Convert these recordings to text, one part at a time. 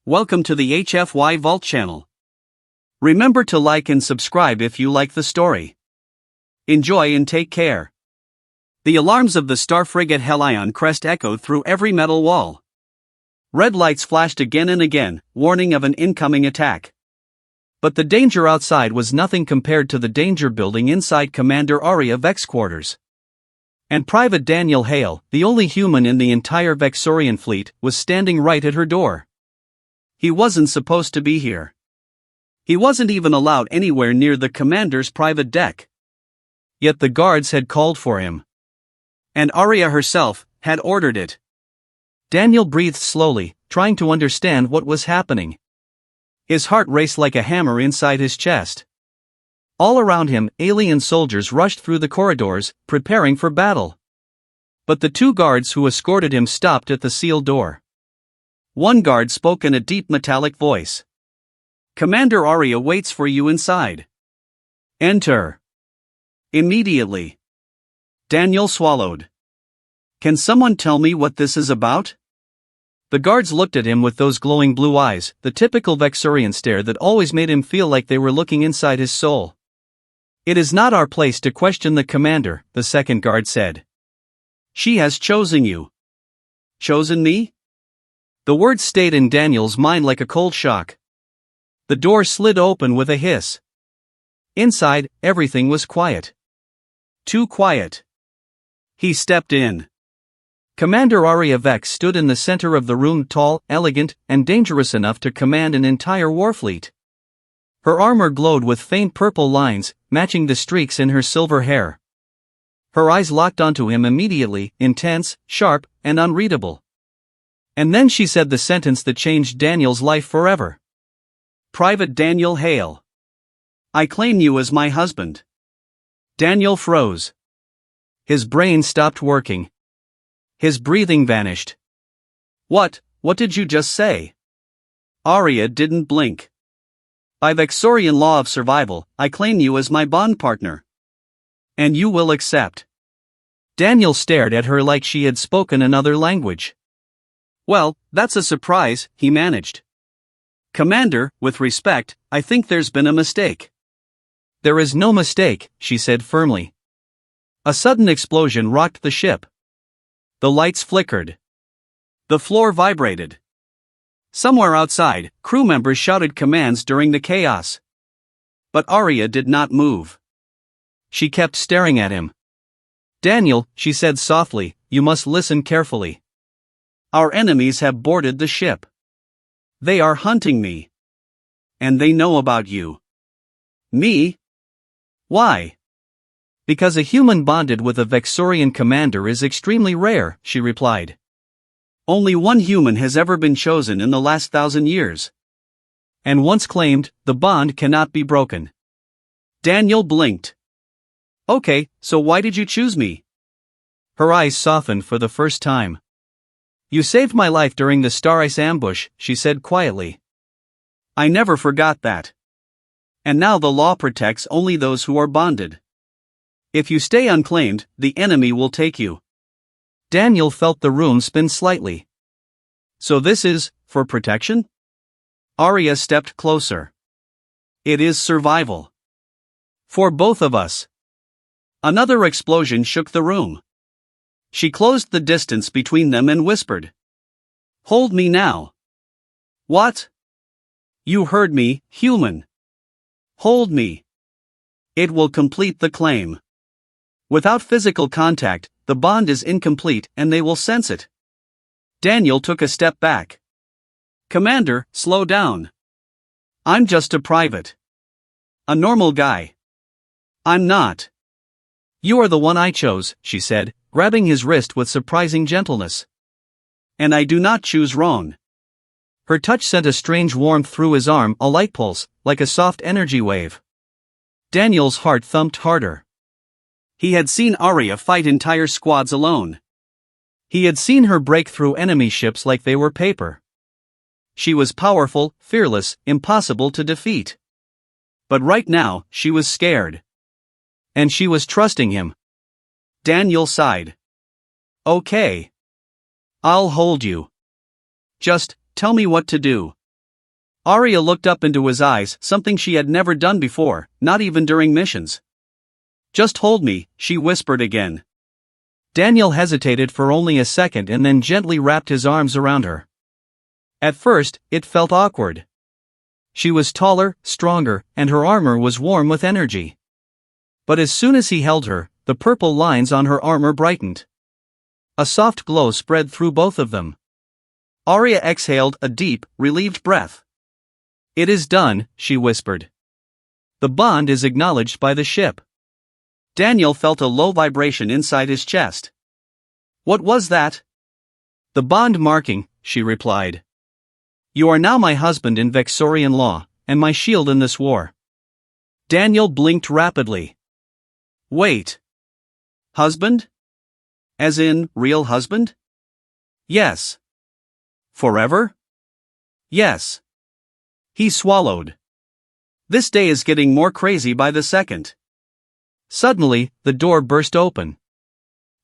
Welcome to the HFY Vault channel. Remember to like and subscribe if you like the story. Enjoy and take care. The alarms of the star frigate Helion crest echoed through every metal wall. Red lights flashed again and again, warning of an incoming attack. But the danger outside was nothing compared to the danger building inside Commander Aria Vex's quarters. And Private Daniel Hale, the only human in the entire Vexorian fleet, was standing right at her door. He wasn't supposed to be here. He wasn't even allowed anywhere near the commander's private deck. Yet the guards had called for him. And Aria herself had ordered it. Daniel breathed slowly, trying to understand what was happening. His heart raced like a hammer inside his chest. All around him, alien soldiers rushed through the corridors, preparing for battle. But the two guards who escorted him stopped at the sealed door. One guard spoke in a deep metallic voice. "Commander Aria waits for you inside. Enter." Immediately. Daniel swallowed. "Can someone tell me what this is about?" The guards looked at him with those glowing blue eyes, the typical Vexorian stare that always made him feel like they were looking inside his soul. "It is not our place to question the commander," the second guard said. "She has chosen you." "Chosen me?" The words stayed in Daniel's mind like a cold shock. The door slid open with a hiss. Inside, everything was quiet. Too quiet. He stepped in. Commander Aria Vex stood in the center of the room, tall, elegant, and dangerous enough to command an entire warfleet. Her armor glowed with faint purple lines, matching the streaks in her silver hair. Her eyes locked onto him immediately, intense, sharp, and unreadable. And then she said the sentence that changed Daniel's life forever. "Private Daniel Hale. I claim you as my husband." Daniel froze. His brain stopped working. His breathing vanished. What did you just say?" Aria didn't blink. "By Vexorian law of survival, I claim you as my bond partner. And you will accept." Daniel stared at her like she had spoken another language. "Well, that's a surprise," he managed. "Commander, with respect, I think there's been a mistake." "There is no mistake," she said firmly. A sudden explosion rocked the ship. The lights flickered. The floor vibrated. Somewhere outside, crew members shouted commands during the chaos. But Aria did not move. She kept staring at him. "Daniel," she said softly, "you must listen carefully. Our enemies have boarded the ship. They are hunting me. And they know about you." "Me? Why?" "Because a human bonded with a Vexorian commander is extremely rare," she replied. "Only one human has ever been chosen in the last 1,000 years. And once claimed, the bond cannot be broken." Daniel blinked. "Okay, so why did you choose me?" Her eyes softened for the first time. "You saved my life during the Star Ice ambush," she said quietly. "I never forgot that. And now the law protects only those who are bonded. If you stay unclaimed, the enemy will take you." Daniel felt the room spin slightly. "So this is, for protection?" Aria stepped closer. "It is survival. For both of us." Another explosion shook the room. She closed the distance between them and whispered, "Hold me now." "What?" "You heard me, human. Hold me. It will complete the claim. Without physical contact, the bond is incomplete and they will sense it." Daniel took a step back. "Commander, slow down. I'm just a private. A normal guy. I'm not." "You are the one I chose," she said, grabbing his wrist with surprising gentleness. "And I do not choose wrong." Her touch sent a strange warmth through his arm, a light pulse, like a soft energy wave. Daniel's heart thumped harder. He had seen Aria fight entire squads alone. He had seen her break through enemy ships like they were paper. She was powerful, fearless, impossible to defeat. But right now, she was scared. And she was trusting him. Daniel sighed. "Okay. I'll hold you. Just, tell me what to do." Arya looked up into his eyes, something she had never done before, not even during missions. "Just hold me," she whispered again. Daniel hesitated for only a second and then gently wrapped his arms around her. At first, it felt awkward. She was taller, stronger, and her armor was warm with energy. But as soon as he held her, the purple lines on her armor brightened. A soft glow spread through both of them. Arya exhaled a deep, relieved breath. "It is done," she whispered. "The bond is acknowledged by the ship." Daniel felt a low vibration inside his chest. "What was that?" "The bond marking," she replied. "You are now my husband in Vexorian law, and my shield in this war." Daniel blinked rapidly. "Wait. Husband? As in, real husband?" "Yes." "Forever?" "Yes." He swallowed. This day is getting more crazy by the second. Suddenly, the door burst open.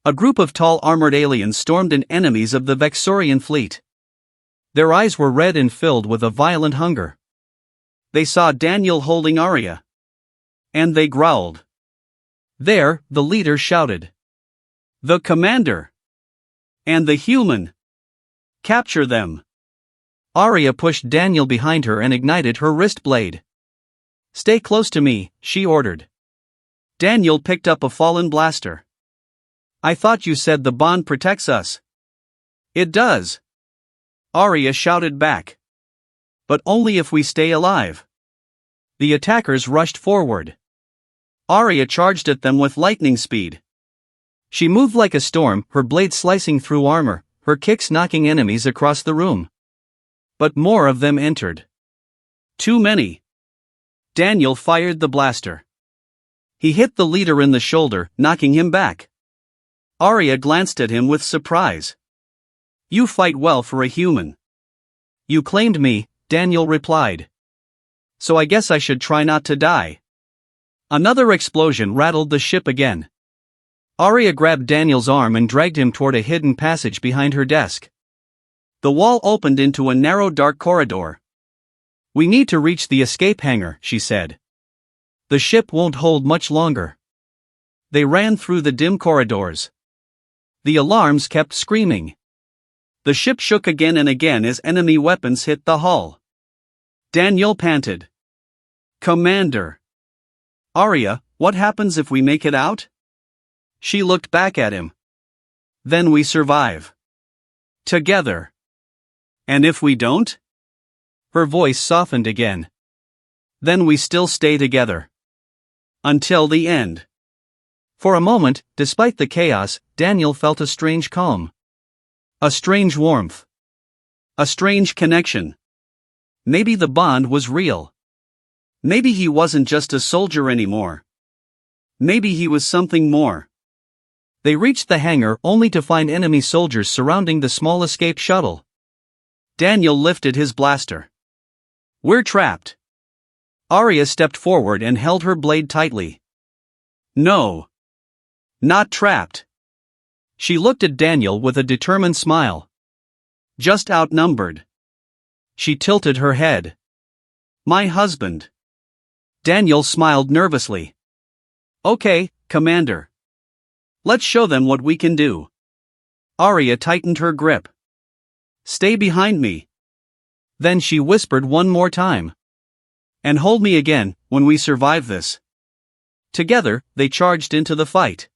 A group of tall armored aliens stormed in, enemies of the Vexorian fleet. Their eyes were red and filled with a violent hunger. They saw Daniel holding Arya. And they growled. There, the leader shouted. "The commander! And the human! Capture them!" Arya pushed Daniel behind her and ignited her wrist blade. "Stay close to me," she ordered. Daniel picked up a fallen blaster. "I thought you said the bond protects us." "It does," Arya shouted back. "But only if we stay alive." The attackers rushed forward. Arya charged at them with lightning speed. She moved like a storm, her blade slicing through armor, her kicks knocking enemies across the room. But more of them entered. Too many. Daniel fired the blaster. He hit the leader in the shoulder, knocking him back. Arya glanced at him with surprise. "You fight well for a human." "You claimed me," Daniel replied. "So I guess I should try not to die." Another explosion rattled the ship again. Arya grabbed Daniel's arm and dragged him toward a hidden passage behind her desk. The wall opened into a narrow dark corridor. "We need to reach the escape hangar," she said. "The ship won't hold much longer." They ran through the dim corridors. The alarms kept screaming. The ship shook again and again as enemy weapons hit the hull. Daniel panted. "Commander." "Arya, what happens if we make it out?" She looked back at him. "Then we survive. Together." "And if we don't?" Her voice softened again. "Then we still stay together. Until the end." For a moment, despite the chaos, Daniel felt a strange calm. A strange warmth. A strange connection. Maybe the bond was real. Maybe he wasn't just a soldier anymore. Maybe he was something more. They reached the hangar only to find enemy soldiers surrounding the small escape shuttle. Daniel lifted his blaster. "We're trapped." Arya stepped forward and held her blade tightly. "No. Not trapped." She looked at Daniel with a determined smile. "Just outnumbered." She tilted her head. "My husband." Daniel smiled nervously. "Okay, Commander. Let's show them what we can do." Arya tightened her grip. "Stay behind me." Then she whispered one more time. "And hold me again, when we survive this." Together, they charged into the fight.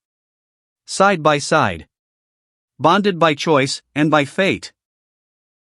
Side by side. Bonded by choice, and by fate.